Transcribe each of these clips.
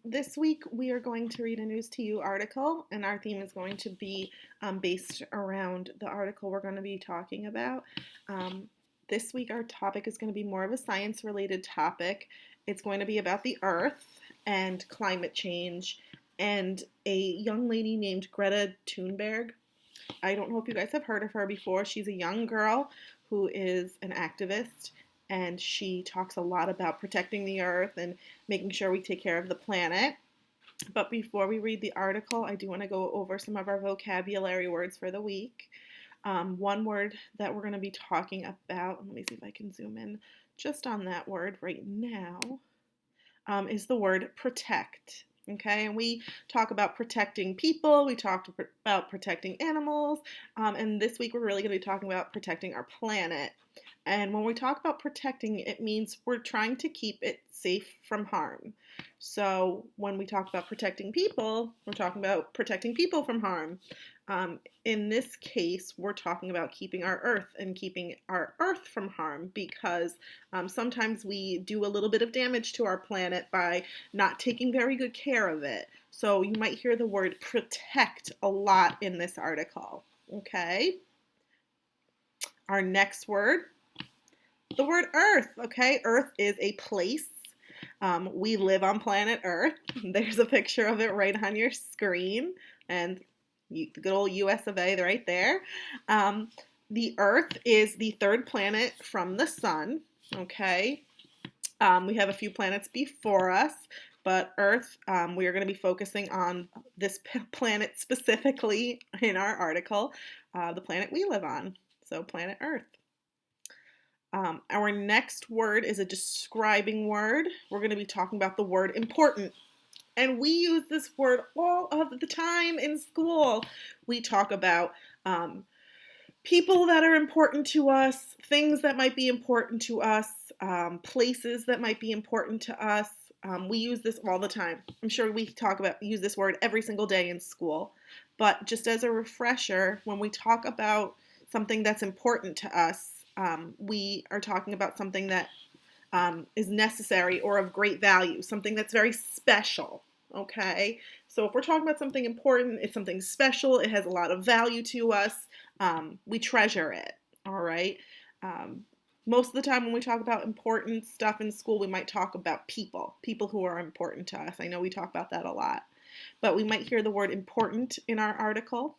This week we are going to read a News to You article, and our theme is going to be based around the article we're going to be talking about. This week our topic is going to be more of a science-related topic. It's going to be about the Earth and climate change and a young lady named Greta Thunberg. I don't know if you guys have heard of her before. She's a young girl who is an activist, and she talks a lot about protecting the earth and making sure we take care of the planet. But before we read the article, I do want to go over some of our vocabulary words for the week. One word that we're going to be talking about, let me see if I can zoom in just on that word right now, is the word protect. Okay, and we talk about protecting people, we talked about protecting animals, and this week we're really going to be talking about protecting our planet. And when we talk about protecting, it means we're trying to keep it safe from harm. So when we talk about protecting people, we're talking about protecting people from harm. In this case, we're talking about keeping our earth and keeping our earth from harm because sometimes we do a little bit of damage to our planet by not taking very good care of it. So you might hear the word protect a lot in this article. Okay? Our next word, the word Earth. Okay? Earth is a place. We live on planet Earth. There's a picture of it right on your screen. And the good old US of A right there. The Earth is the third planet from the sun. Okay? We have a few planets before us, but Earth, we are going to be focusing on this planet specifically in our article, the planet we live on. So planet Earth. Our next word is a describing word. We're going to be talking about the word important. And we use this word all of the time in school. We talk about people that are important to us, things that might be important to us, places that might be important to us. We use this all the time. I'm sure we use this word every single day in school. But just as a refresher, when we talk about something that's important to us, we are talking about something that is necessary or of great value, something that's very special, okay? So if we're talking about something important, it's something special, it has a lot of value to us, we treasure it, all right? Most of the time when we talk about important stuff in school, we might talk about people who are important to us. I know we talk about that a lot, but we might hear the word important in our article.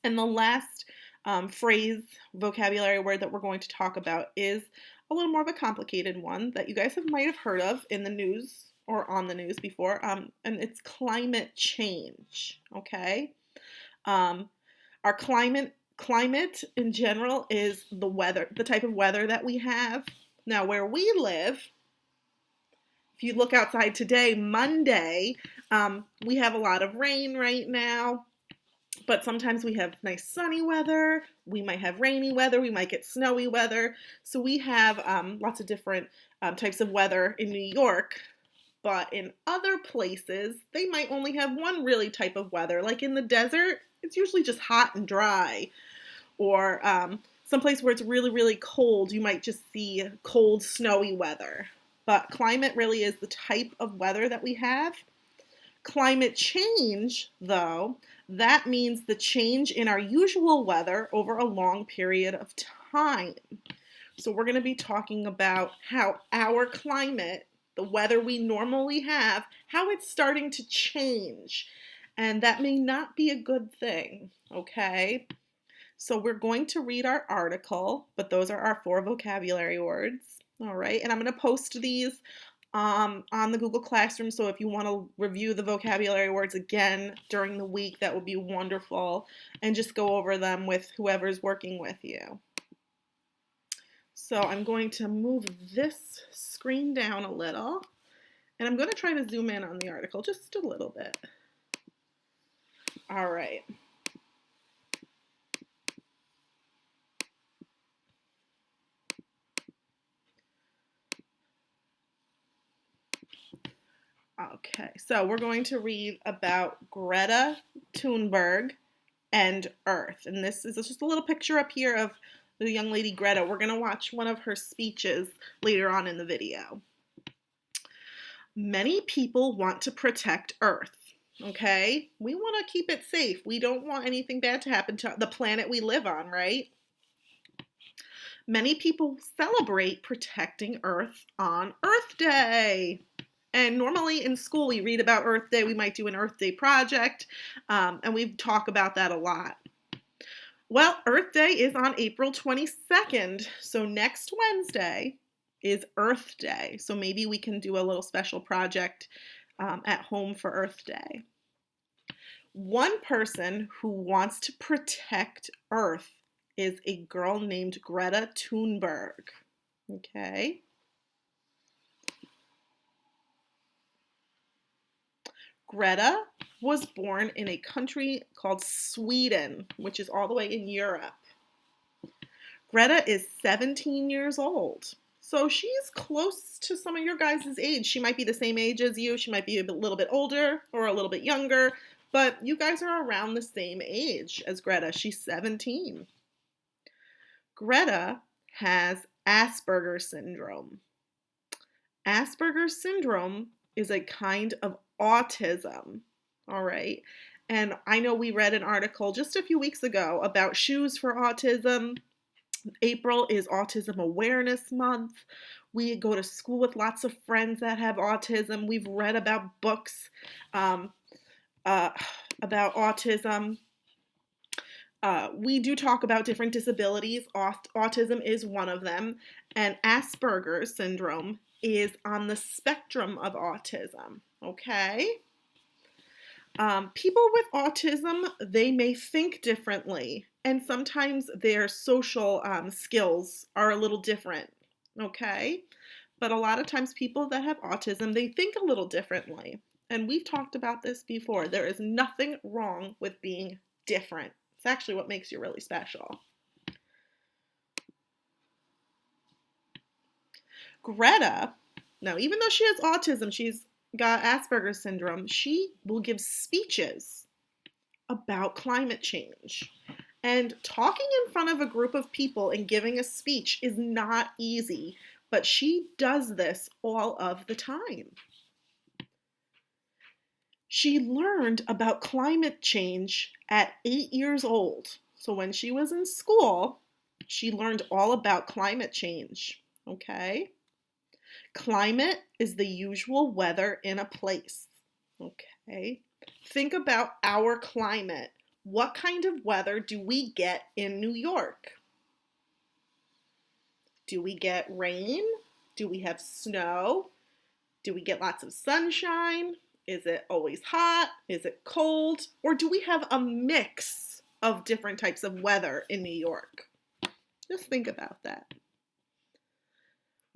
And the last vocabulary word that we're going to talk about is a little more of a complicated one that you guys might have heard of in the news or on the news before, and it's climate change, okay? Our climate in general is the weather, the type of weather that we have. Now, where we live, if you look outside today, Monday, we have a lot of rain right now. But sometimes we have nice sunny weather, we might have rainy weather, we might get snowy weather. So we have lots of different types of weather in New York. But in other places, they might only have one really type of weather. Like in the desert, it's usually just hot and dry. Or someplace where it's really, really cold, you might just see cold, snowy weather. But climate really is the type of weather that we have. Climate change, though, that means the change in our usual weather over a long period of time. So we're going to be talking about how our climate, the weather we normally have, how it's starting to change. And that may not be a good thing, okay? So we're going to read our article, but those are our 4 vocabulary words, all right? And I'm going to post these on the Google Classroom, so if you want to review the vocabulary words again during the week, that would be wonderful, and just go over them with whoever's working with you. So I'm going to move this screen down a little, and I'm going to try to zoom in on the article just a little bit. All right. Okay, so we're going to read about Greta Thunberg and Earth. And this is just a little picture up here of the young lady Greta. We're going to watch one of her speeches later on in the video. Many people want to protect Earth. Okay? We want to keep it safe. We don't want anything bad to happen to the planet we live on, right? Many people celebrate protecting Earth on Earth Day. And normally in school, we read about Earth Day. We might do an Earth Day project, and we talk about that a lot. Well, Earth Day is on April 22nd, so next Wednesday is Earth Day. So maybe we can do a little special project at home for Earth Day. One person who wants to protect Earth is a girl named Greta Thunberg. Okay. Greta was born in a country called Sweden, which is all the way in Europe. Greta is 17 years old. So she's close to some of your guys' age. She might be the same age as you. She might be a little bit older or a little bit younger, but you guys are around the same age as Greta. She's 17. Greta has Asperger's syndrome. Asperger's syndrome is a kind of autism, all right? And I know we read an article just a few weeks ago about shoes for autism. April is Autism Awareness Month. We go to school with lots of friends that have autism. We've read about books about autism. We do talk about different disabilities. Autism is one of them. And Asperger's syndrome is on the spectrum of autism, okay? People with autism, they may think differently, and sometimes their social skills are a little different, okay? But a lot of times people that have autism, they think a little differently. And we've talked about this before. There is nothing wrong with being different. It's actually what makes you really special. Greta, now even though she has autism, she's got Asperger's syndrome, she will give speeches about climate change. And talking in front of a group of people and giving a speech is not easy, but she does this all of the time. She learned about climate change at 8 years old. So when she was in school, she learned all about climate change, okay? Climate is the usual weather in a place, okay? Think about our climate. What kind of weather do we get in New York? Do we get rain? Do we have snow? Do we get lots of sunshine? Is it always hot? Is it cold? Or do we have a mix of different types of weather in New York? Just think about that.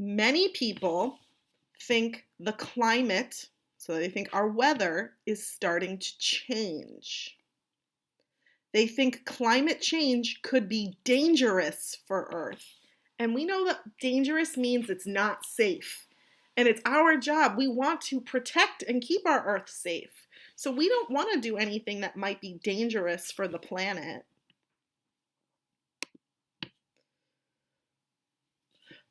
Many people think the climate, so they think our weather is starting to change. They think climate change could be dangerous for Earth. And we know that dangerous means it's not safe. And it's our job. We want to protect and keep our Earth safe. So we don't want to do anything that might be dangerous for the planet.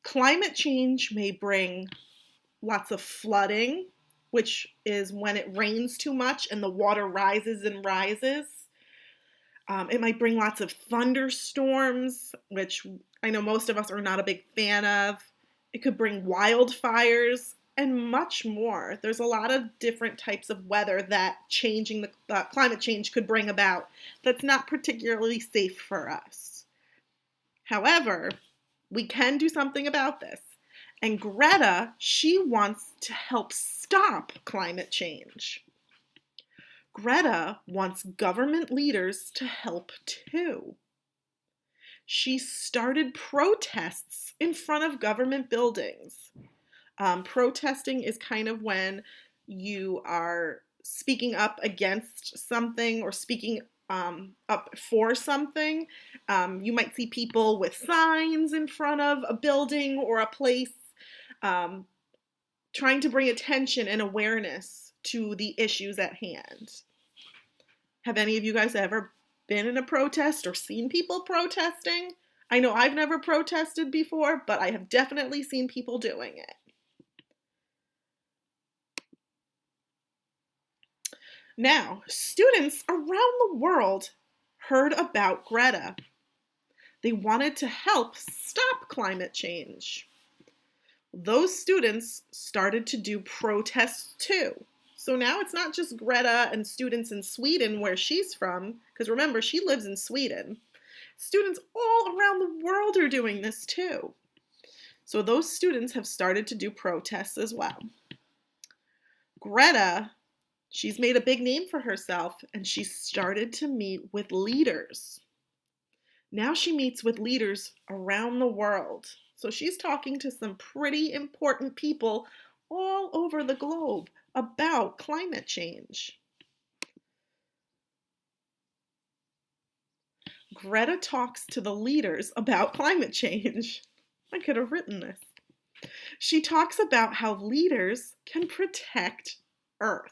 Climate change may bring lots of flooding, which is when it rains too much and the water rises and rises. It might bring lots of thunderstorms, which I know most of us are not a big fan of. It could bring wildfires and much more. There's a lot of different types of weather that changing the climate change could bring about that's not particularly safe for us. However, we can do something about this. And Greta, she wants to help stop climate change. Greta wants government leaders to help too. She started protests in front of government buildings. Protesting is kind of when you are speaking up against something or speaking up for something. You might see people with signs in front of a building or a place trying to bring attention and awareness to the issues at hand. Have any of you guys ever been in a protest or seen people protesting? I know I've never protested before, but I have definitely seen people doing it. Now, students around the world heard about Greta. They wanted to help stop climate change. Those students started to do protests too. So now it's not just Greta and students in Sweden where she's from, because remember, she lives in Sweden. Students all around the world are doing this too. So those students have started to do protests as well. Greta, she's made a big name for herself, and she started to meet with leaders. Now she meets with leaders around the world. So she's talking to some pretty important people all over the globe about climate change. Greta talks to the leaders about climate change. I could have written this. She talks about how leaders can protect Earth.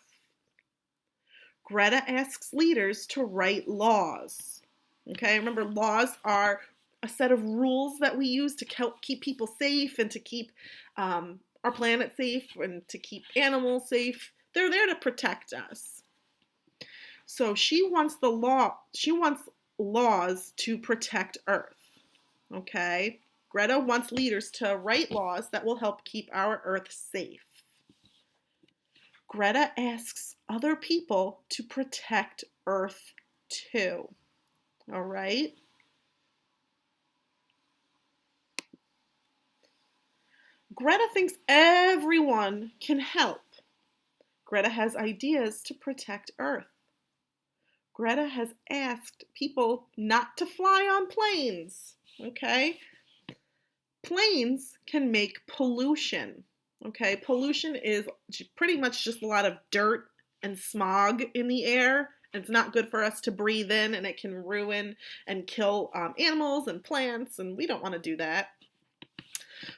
Greta asks leaders to write laws. Okay, remember, laws are a set of rules that we use to help keep people safe and to keep our planet safe and to keep animals safe. They're there to protect us. So she wants laws to protect Earth. Okay, Greta wants leaders to write laws that will help keep our Earth safe. Greta asks other people to protect Earth too. All right? Greta thinks everyone can help. Greta has ideas to protect Earth. Greta has asked people not to fly on planes. Okay? Planes can make pollution. Okay? Pollution is pretty much just a lot of dirt and smog in the air. It's not good for us to breathe in, and it can ruin and kill animals and plants, and we don't want to do that.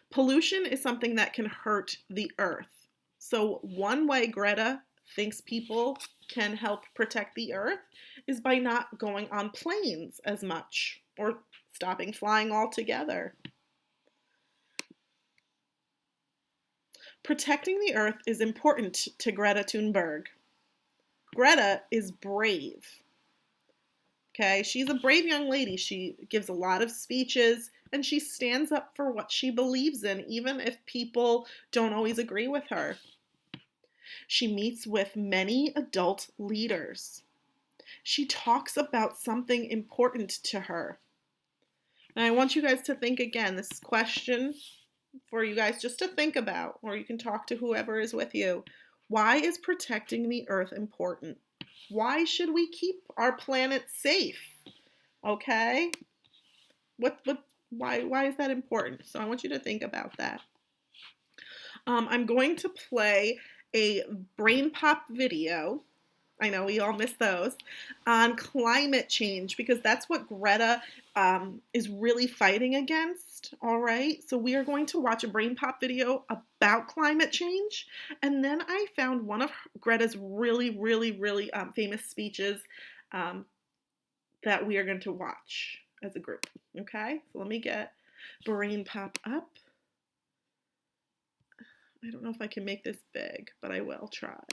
Pollution is something that can hurt the earth. So one way Greta thinks people can help protect the earth is by not going on planes as much or stopping flying altogether. Protecting the earth is important to Greta Thunberg. Greta is brave. Okay, she's a brave young lady. She gives a lot of speeches and she stands up for what she believes in, even if people don't always agree with her. She meets with many adult leaders. She talks about something important to her. And I want you guys to think again, this question for you guys just to think about, or you can talk to whoever is with you. Why is protecting the earth important? Why should we keep our planet safe? Okay? Why is that important? So I want you to think about that. I'm going to play a brain pop video. I know we all miss those, on climate change, because that's what Greta is really fighting against, all right? So we are going to watch a brain pop video about climate change, and then I found one of Greta's really, really, really famous speeches that we are going to watch as a group, okay? So let me get brain pop up. I don't know if I can make this big, but I will try.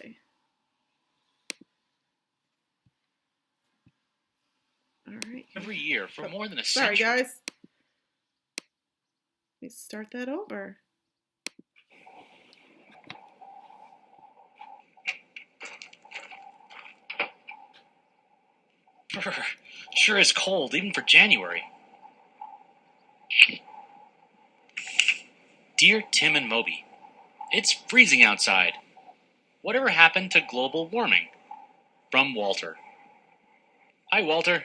All right. Every year for more than a century. century. Sorry, guys. Let me start that over. Sure is cold, even for January. Dear Tim and Moby, it's freezing outside. Whatever happened to global warming? From Walter. Hi, Walter.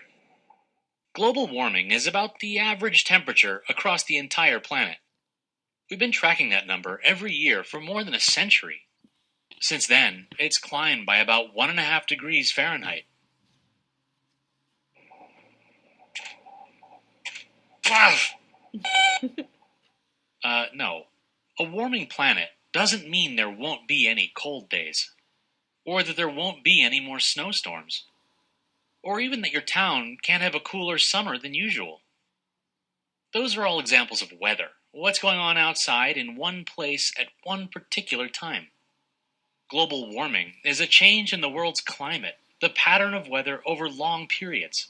Global warming is about the average temperature across the entire planet. We've been tracking that number every year for more than a century. Since then, it's climbed by about 1.5 degrees Fahrenheit. No. A warming planet doesn't mean there won't be any cold days, or that there won't be any more snowstorms, or even that your town can't have a cooler summer than usual. Those are all examples of weather, what's going on outside in one place at one particular time. Global warming is a change in the world's climate, the pattern of weather over long periods.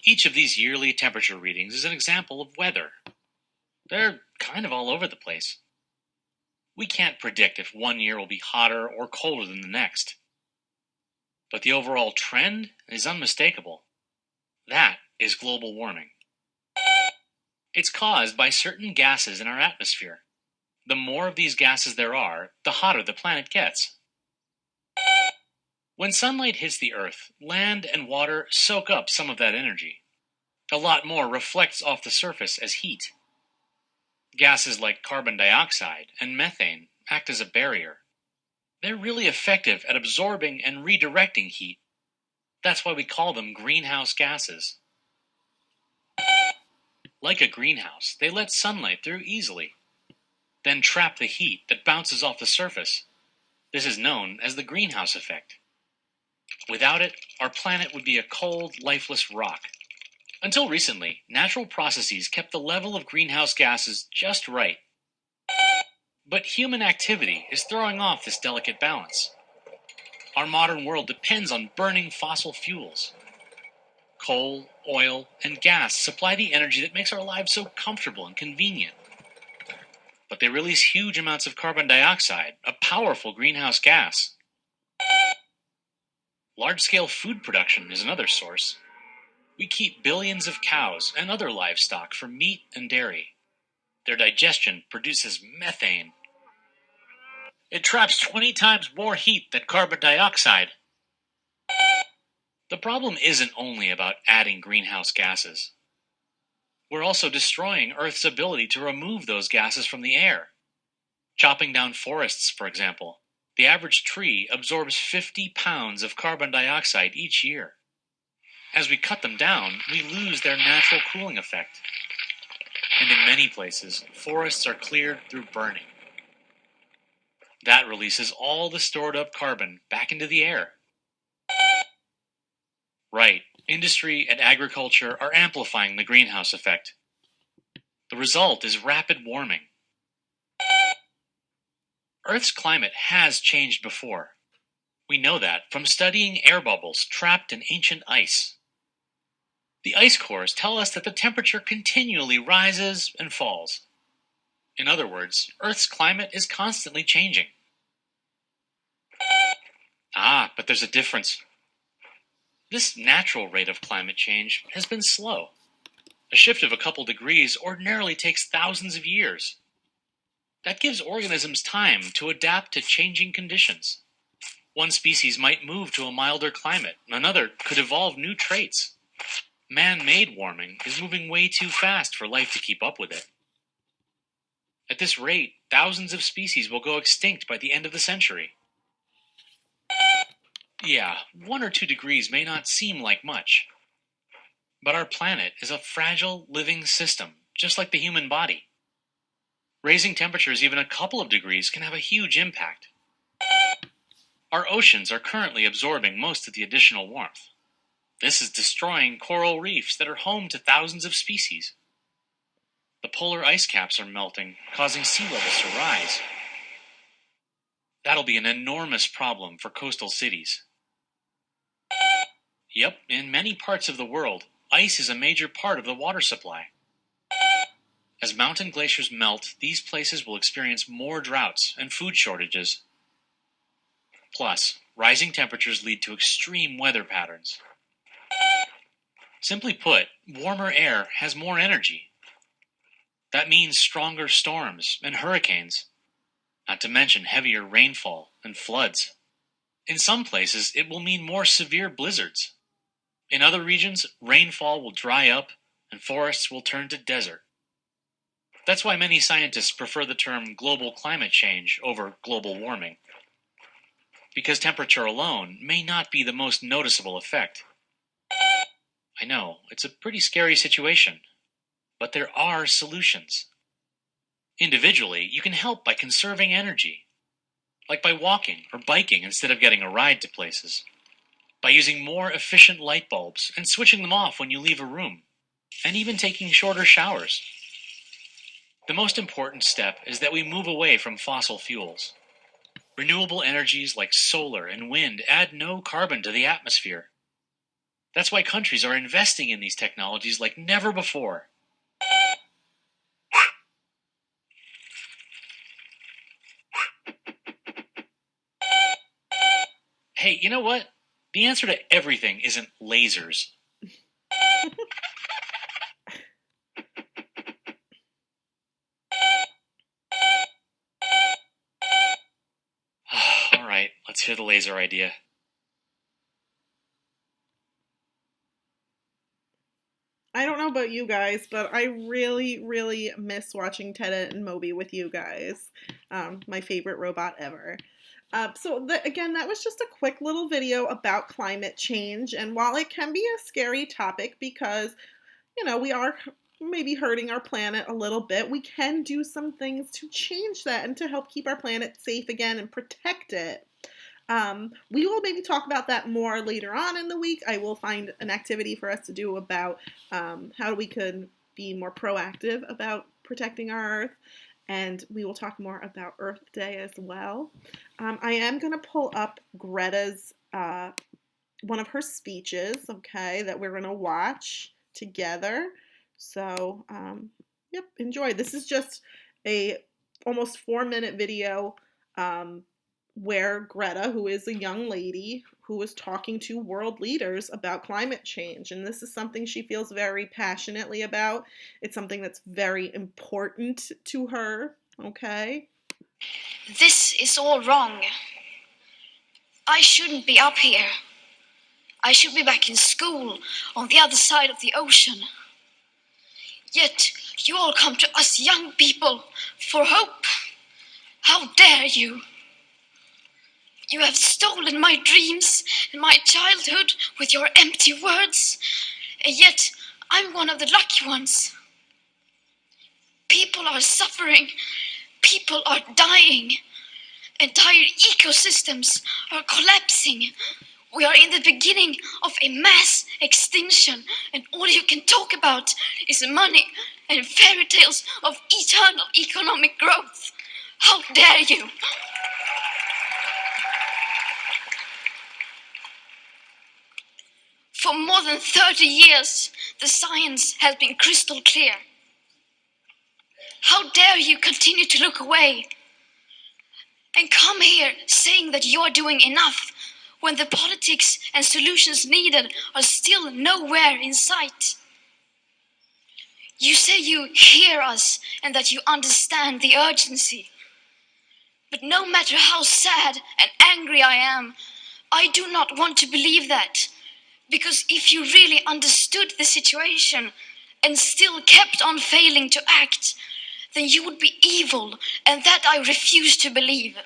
Each of these yearly temperature readings is an example of weather. They're kind of all over the place. We can't predict if one year will be hotter or colder than the next. But the overall trend is unmistakable. That is global warming. It's caused by certain gases in our atmosphere. The more of these gases there are, the hotter the planet gets. When sunlight hits the Earth, land and water soak up some of that energy. A lot more reflects off the surface as heat. Gases like carbon dioxide and methane act as a barrier. They're really effective at absorbing and redirecting heat. That's why we call them greenhouse gases. Like a greenhouse, they let sunlight through easily, then trap the heat that bounces off the surface. This is known as the greenhouse effect. Without it, our planet would be a cold, lifeless rock. Until recently, natural processes kept the level of greenhouse gases just right. But human activity is throwing off this delicate balance. Our modern world depends on burning fossil fuels. Coal, oil, and gas supply the energy that makes our lives so comfortable and convenient. But they release huge amounts of carbon dioxide, a powerful greenhouse gas. Large-scale food production is another source. We keep billions of cows and other livestock for meat and dairy. Their digestion produces methane. It traps 20 times more heat than carbon dioxide. The problem isn't only about adding greenhouse gases. We're also destroying Earth's ability to remove those gases from the air. Chopping down forests, for example, the average tree absorbs 50 pounds of carbon dioxide each year. As we cut them down, we lose their natural cooling effect. And in many places, forests are cleared through burning. That releases all the stored up carbon back into the air. Right, industry and agriculture are amplifying the greenhouse effect. The result is rapid warming. Earth's climate has changed before. We know that from studying air bubbles trapped in ancient ice. The ice cores tell us that the temperature continually rises and falls. In other words, Earth's climate is constantly changing. But there's a difference. This natural rate of climate change has been slow. A shift of a couple degrees ordinarily takes thousands of years. That gives organisms time to adapt to changing conditions. One species might move to a milder climate, another could evolve new traits. Man-made warming is moving way too fast for life to keep up with it. At this rate, thousands of species will go extinct by the end of the century. Yeah, 1 or 2 degrees may not seem like much. But our planet is a fragile, living system, just like the human body. Raising temperatures even a couple of degrees can have a huge impact. Our oceans are currently absorbing most of the additional warmth. This is destroying coral reefs that are home to thousands of species. The polar ice caps are melting, causing sea levels to rise. That'll be an enormous problem for coastal cities. Yep, in many parts of the world, ice is a major part of the water supply. As mountain glaciers melt, these places will experience more droughts and food shortages. Plus, rising temperatures lead to extreme weather patterns. Simply put, warmer air has more energy. That means stronger storms and hurricanes, not to mention heavier rainfall and floods. In some places, it will mean more severe blizzards. In other regions, rainfall will dry up and forests will turn to desert. That's why many scientists prefer the term global climate change over global warming. Because temperature alone may not be the most noticeable effect. I know, it's a pretty scary situation, but there are solutions. Individually, you can help by conserving energy, like by walking or biking instead of getting a ride to places, by using more efficient light bulbs and switching them off when you leave a room, and even taking shorter showers. The most important step is that we move away from fossil fuels. Renewable energies like solar and wind add no carbon to the atmosphere. That's why countries are investing in these technologies like never before. Hey, you know what? The answer to everything isn't lasers. All right, let's hear the laser idea. I don't know about you guys, but I really, really miss watching Ted and Moby with you guys. My favorite robot ever. Again, that was just a quick little video about climate change. And while it can be a scary topic because, we are maybe hurting our planet a little bit, we can do some things to change that and to help keep our planet safe again and protect it. We will maybe talk about that more later on in the week. I will find an activity for us to do about how we could be more proactive about protecting our Earth. And we will talk more about Earth Day as well. I am going to pull up Greta's, one of her speeches, okay, that we're going to watch together. So, yep, enjoy. This is just a almost 4-minute video where Greta, who is a young lady who is talking to world leaders about climate change. And this is something she feels very passionately about. It's something that's very important to her, okay? This is all wrong. I shouldn't be up here. I should be back in school on the other side of the ocean. Yet you all come to us young people for hope. How dare you? You have stolen my dreams and my childhood with your empty words, and yet I'm one of the lucky ones. People are suffering. People are dying. Entire ecosystems are collapsing. We are in the beginning of a mass extinction, and all you can talk about is money and fairy tales of eternal economic growth. How dare you? For more than 30 years, the science has been crystal clear. How dare you continue to look away and come here saying that you're doing enough when the politics and solutions needed are still nowhere in sight? You say you hear us and that you understand the urgency. But no matter how sad and angry I am, I do not want to believe that. Because if you really understood the situation and still kept on failing to act, then you would be evil, and that I refuse to believe.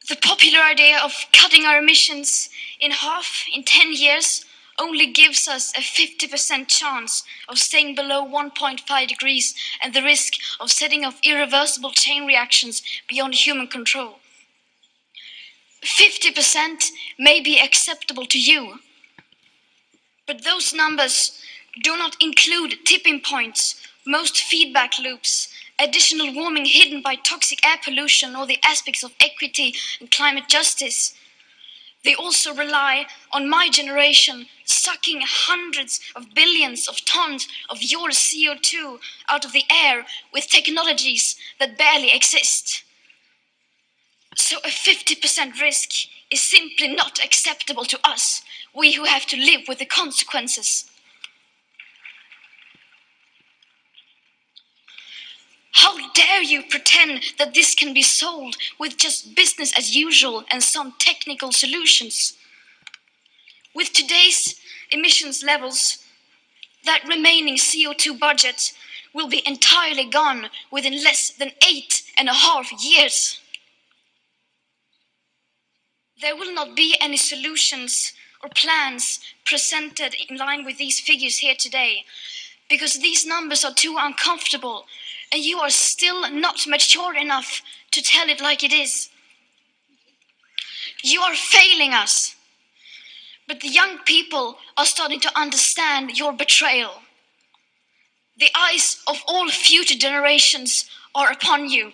The popular idea of cutting our emissions in half in 10 years only gives us a 50% chance of staying below 1.5 degrees and the risk of setting off irreversible chain reactions beyond human control. 50% may be acceptable to you, but those numbers do not include tipping points, most feedback loops, additional warming hidden by toxic air pollution, or the aspects of equity and climate justice. They also rely on my generation sucking hundreds of billions of tons of your CO2 out of the air with technologies that barely exist. So a 50% risk is simply not acceptable to us, we who have to live with the consequences. How dare you pretend that this can be solved with just business as usual and some technical solutions? With today's emissions levels, that remaining CO2 budget will be entirely gone within less than 8.5 years. There will not be any solutions or plans presented in line with these figures here today, because these numbers are too uncomfortable and you are still not mature enough to tell it like it is. You are failing us. But the young people are starting to understand your betrayal. The eyes of all future generations are upon you.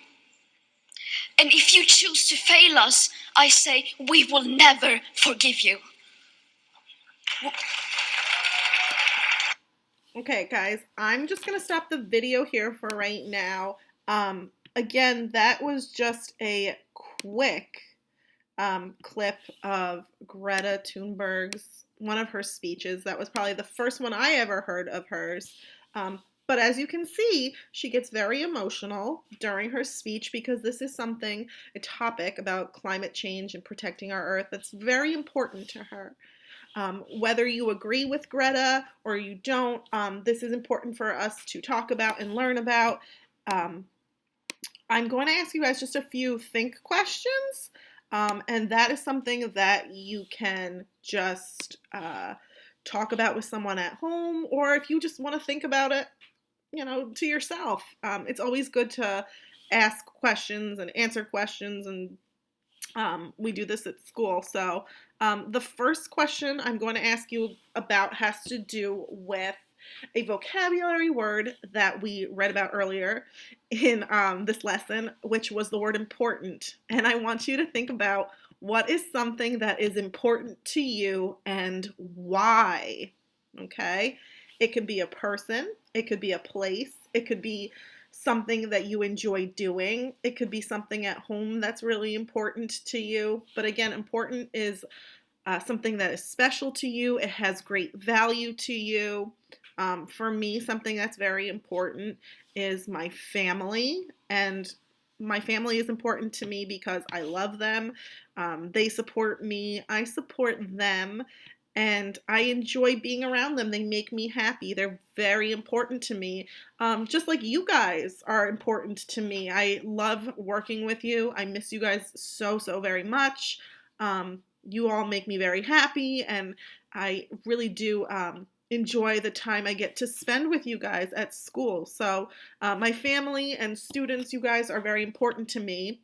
And if you choose to fail us, I say we will never forgive you. Okay, guys, I'm just going to stop the video here for right now. Again, that was just a quick clip of Greta Thunberg's, one of her speeches. That was probably the first one I ever heard of hers. But as you can see, she gets very emotional during her speech because this is something, a topic about climate change and protecting our Earth that's very important to her. Whether you agree with Greta or you don't, this is important for us to talk about and learn about. I'm going to ask you guys just a few think questions, and that is something that you can just talk about with someone at home, or if you just want to think about it, to yourself. It's always good to ask questions and answer questions, and we do this at school. So the first question I'm going to ask you about has to do with a vocabulary word that we read about earlier in this lesson, which was the word important. And I want you to think about what is something that is important to you and why. Okay? It could be a person, it could be a place, it could be something that you enjoy doing. It could be something at home that's really important to you. But again, important is something that is special to you. It has great value to you. For me, something that's very important is my family. And my family is important to me because I love them. They support me. I support them. And I enjoy being around them. They make me happy. They're very important to me. Just like you guys are important to me. I love working with you. I miss you guys so, so very much. You all make me very happy, and I really do enjoy the time I get to spend with you guys at school. So my family and students, you guys are very important to me.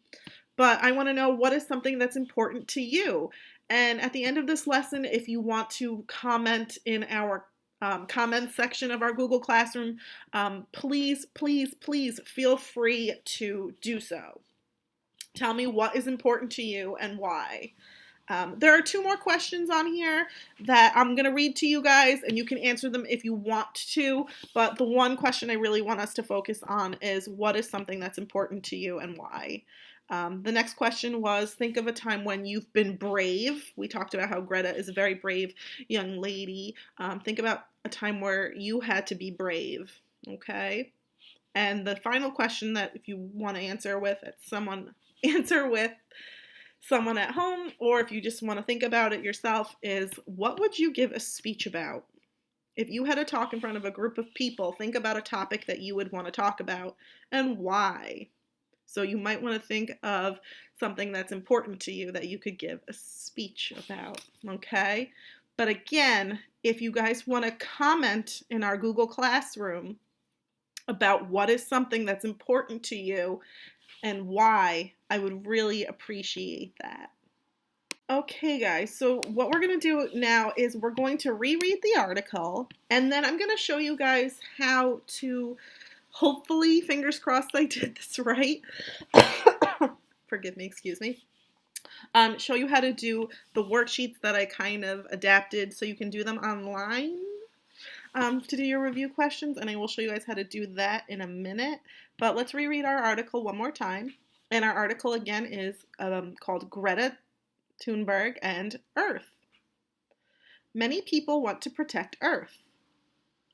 But I want to know, what is something that's important to you? And at the end of this lesson, if you want to comment in our comment section of our Google Classroom, please, please, please feel free to do so. Tell me what is important to you and why. There are two more questions on here that I'm going to read to you guys, and you can answer them if you want to, but the one question I really want us to focus on is, what is something that's important to you and why? The next question was, think of a time when you've been brave. We talked about how Greta is a very brave young lady. Think about a time where you had to be brave, okay? And the final question that if you want to answer with someone at home, or if you just want to think about it yourself, is, what would you give a speech about? If you had to talk in front of a group of people, think about a topic that you would want to talk about and why. So you might want to think of something that's important to you that you could give a speech about, okay? But again, if you guys want to comment in our Google Classroom about what is something that's important to you and why, I would really appreciate that. Okay, guys, so what we're going to do now is we're going to reread the article, and then I'm going to show you guys how to, hopefully, fingers crossed I did this right, forgive me, excuse me, show you how to do the worksheets that I kind of adapted so you can do them online to do your review questions, and I will show you guys how to do that in a minute. But let's reread our article one more time. And our article again is called Greta Thunberg and Earth. Many people want to protect Earth.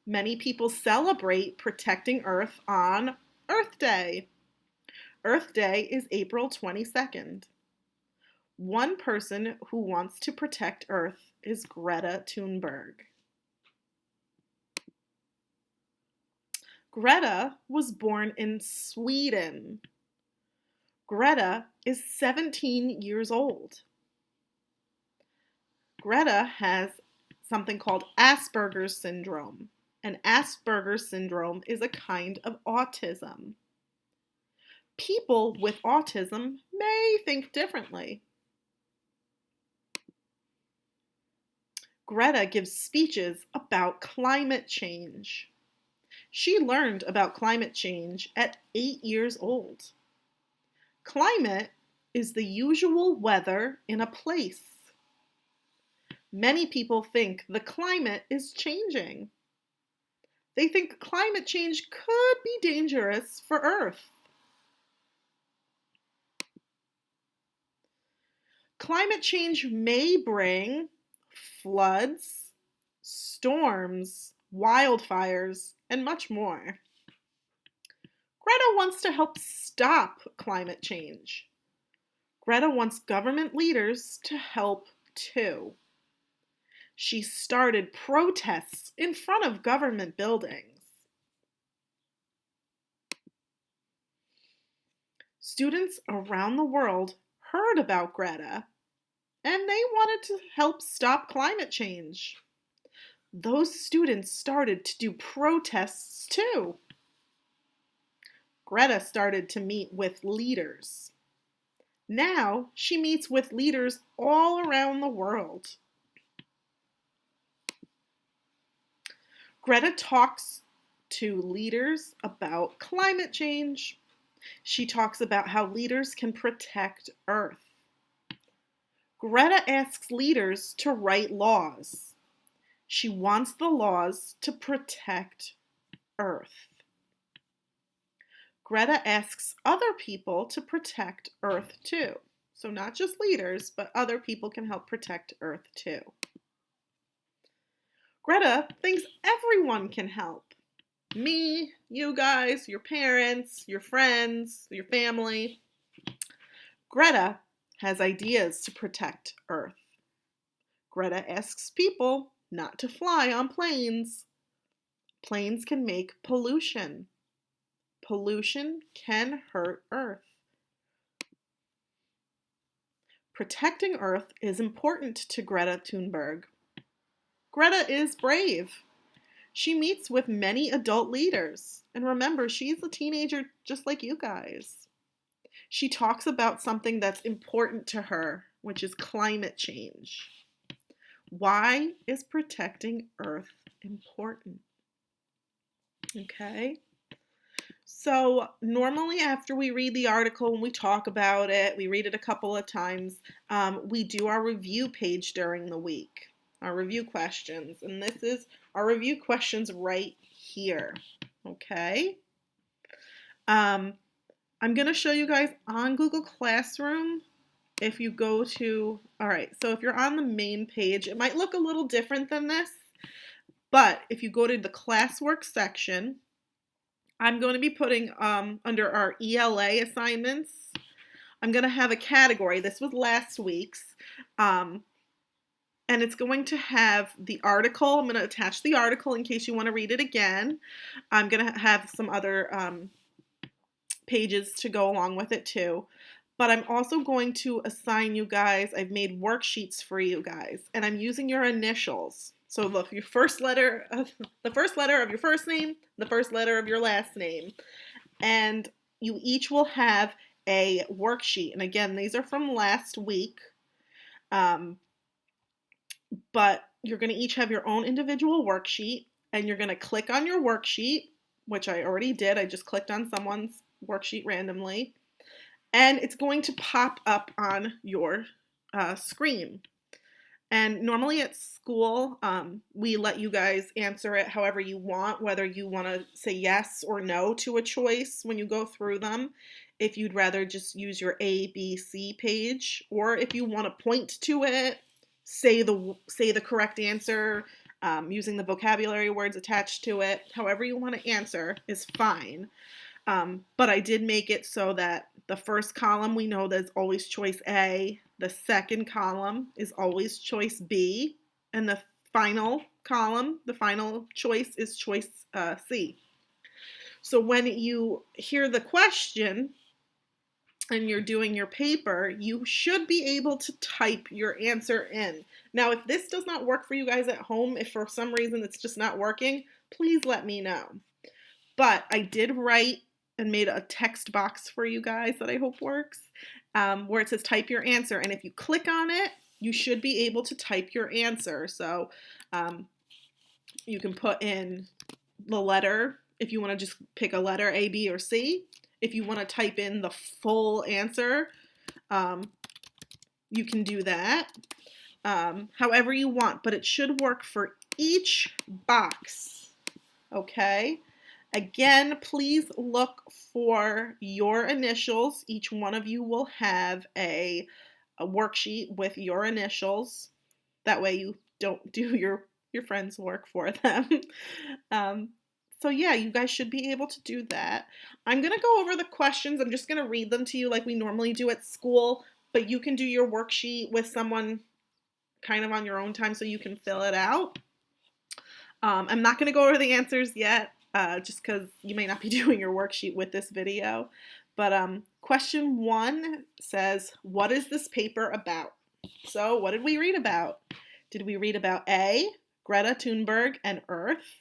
Many people celebrate protecting Earth on Earth Day. Earth Day is April 22nd. One person who wants to protect Earth is Greta Thunberg. Greta was born in Sweden. Greta is 17 years old. Greta has something called Asperger's syndrome. And Asperger's syndrome is a kind of autism. People with autism may think differently. Greta gives speeches about climate change. She learned about climate change at 8 years old. Climate is the usual weather in a place. Many people think the climate is changing. They think climate change could be dangerous for Earth. Climate change may bring floods, storms, wildfires, and much more. Greta wants to help stop climate change. Greta wants government leaders to help too. She started protests in front of government buildings. Students around the world heard about Greta, and they wanted to help stop climate change. Those students started to do protests too. Greta started to meet with leaders. Now she meets with leaders all around the world. Greta talks to leaders about climate change. She talks about how leaders can protect Earth. Greta asks leaders to write laws. She wants the laws to protect Earth. Greta asks other people to protect Earth too. So not just leaders, but other people can help protect Earth too. Greta thinks everyone can help. Me, you guys, your parents, your friends, your family. Greta has ideas to protect Earth. Greta asks people not to fly on planes. Planes can make pollution. Pollution can hurt Earth. Protecting Earth is important to Greta Thunberg. Greta is brave. She meets with many adult leaders. And remember, she's a teenager just like you guys. She talks about something that's important to her, which is climate change. Why is protecting Earth important? Okay. So normally after we read the article and we talk about it, we read it a couple of times, we do our review page during the week, our review questions. And this is our review questions right here, okay? I'm going to show you guys on Google Classroom. If you go to, all right, so if you're on the main page, it might look a little different than this, but if you go to the classwork section, I'm going to be putting under our ELA assignments, I'm going to have a category. This was last week's, and it's going to have the article. I'm going to attach the article in case you want to read it again. I'm going to have some other pages to go along with it too. But I'm also going to assign you guys, I've made worksheets for you guys, and I'm using your initials. So look, the first letter of your first name, the first letter of your last name. And you each will have a worksheet. And again, these are from last week. But you're going to each have your own individual worksheet, and you're going to click on your worksheet, which I already did. I just clicked on someone's worksheet randomly. And it's going to pop up on your screen. And normally at school, we let you guys answer it however you want, whether you want to say yes or no to a choice when you go through them. If you'd rather just use your A, B, C page, or if you want to point to it, say the correct answer using the vocabulary words attached to it. However you want to answer is fine. But I did make it so that the first column we know there's always choice A, the second column is always choice B, and the final column, the final choice is choice C. So when you hear the question and you're doing your paper, you should be able to type your answer in. Now, if this does not work for you guys at home, if for some reason it's just not working, please let me know. But I did write and made a text box for you guys that I hope works, where it says type your answer. And if you click on it, you should be able to type your answer. So you can put in the letter if you want to just pick a letter A, B, or C. If you want to type in the full answer, you can do that however you want, but it should work for each box, okay? Again, please look for your initials. Each one of you will have a worksheet with your initials. That way you don't do your friends' work for them. So yeah, you guys should be able to do that. I'm going to go over the questions. I'm just going to read them to you like we normally do at school, but you can do your worksheet with someone kind of on your own time so you can fill it out. I'm not going to go over the answers yet, just because you may not be doing your worksheet with this video. But question 1 says, what is this paper about? So what did we read about? Did we read about A, Greta Thunberg and Earth,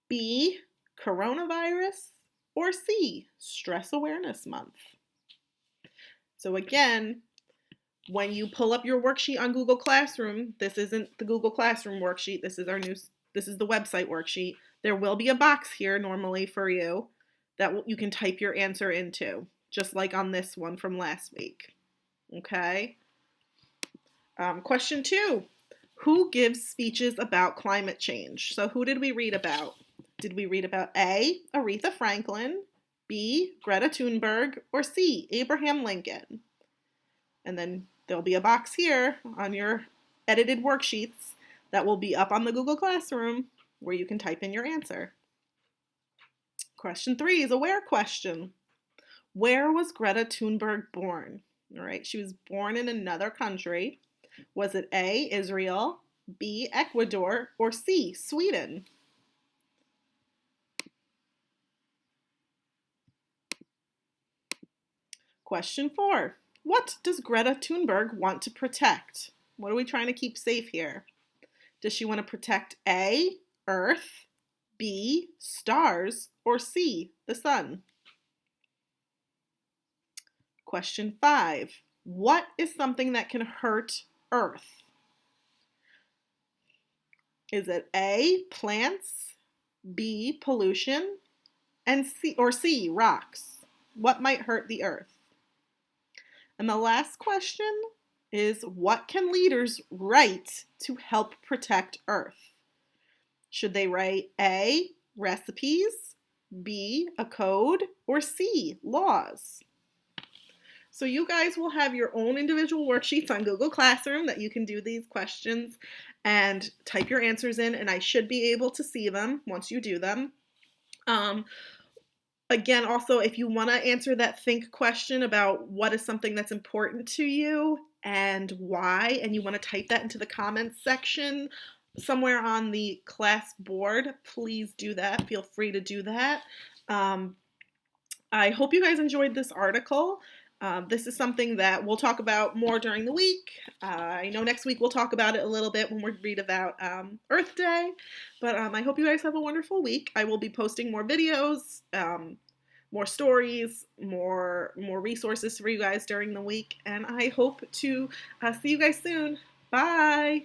B, coronavirus, or C, Stress Awareness Month? So again, when you pull up your worksheet on Google Classroom, this isn't the Google Classroom worksheet, this is the website worksheet. There will be a box here normally for you that you can type your answer into, just like on this one from last week. Okay? Question 2, who gives speeches about climate change? So who did we read about? Did we read about A, Aretha Franklin, B, Greta Thunberg, or C, Abraham Lincoln? And then there'll be a box here on your edited worksheets that will be up on the Google Classroom where you can type in your answer. Question 3 is a where question. Where was Greta Thunberg born? All right, she was born in another country. Was it A, Israel, B, Ecuador, or C, Sweden? Question 4. What does Greta Thunberg want to protect? What are we trying to keep safe here? Does she want to protect A, Earth, B, stars, or C, the sun? Question 5. What is something that can hurt Earth? Is it A, plants, B, pollution, and C, rocks? What might hurt the Earth? And the last question is, what can leaders write to help protect Earth? Should they write A, recipes, B, a code, or C, laws? So you guys will have your own individual worksheets on Google Classroom that you can do these questions and type your answers in, and I should be able to see them once you do them. Again, also, if you want to answer that think question about what is something that's important to you and why, and you want to type that into the comments section somewhere on the class board, please do that. Feel free to do that. I hope you guys enjoyed this article. This is something that we'll talk about more during the week. I know next week we'll talk about it a little bit when we read about Earth Day, but I hope you guys have a wonderful week. I will be posting more videos, more stories, more resources for you guys during the week, and I hope to see you guys soon. Bye!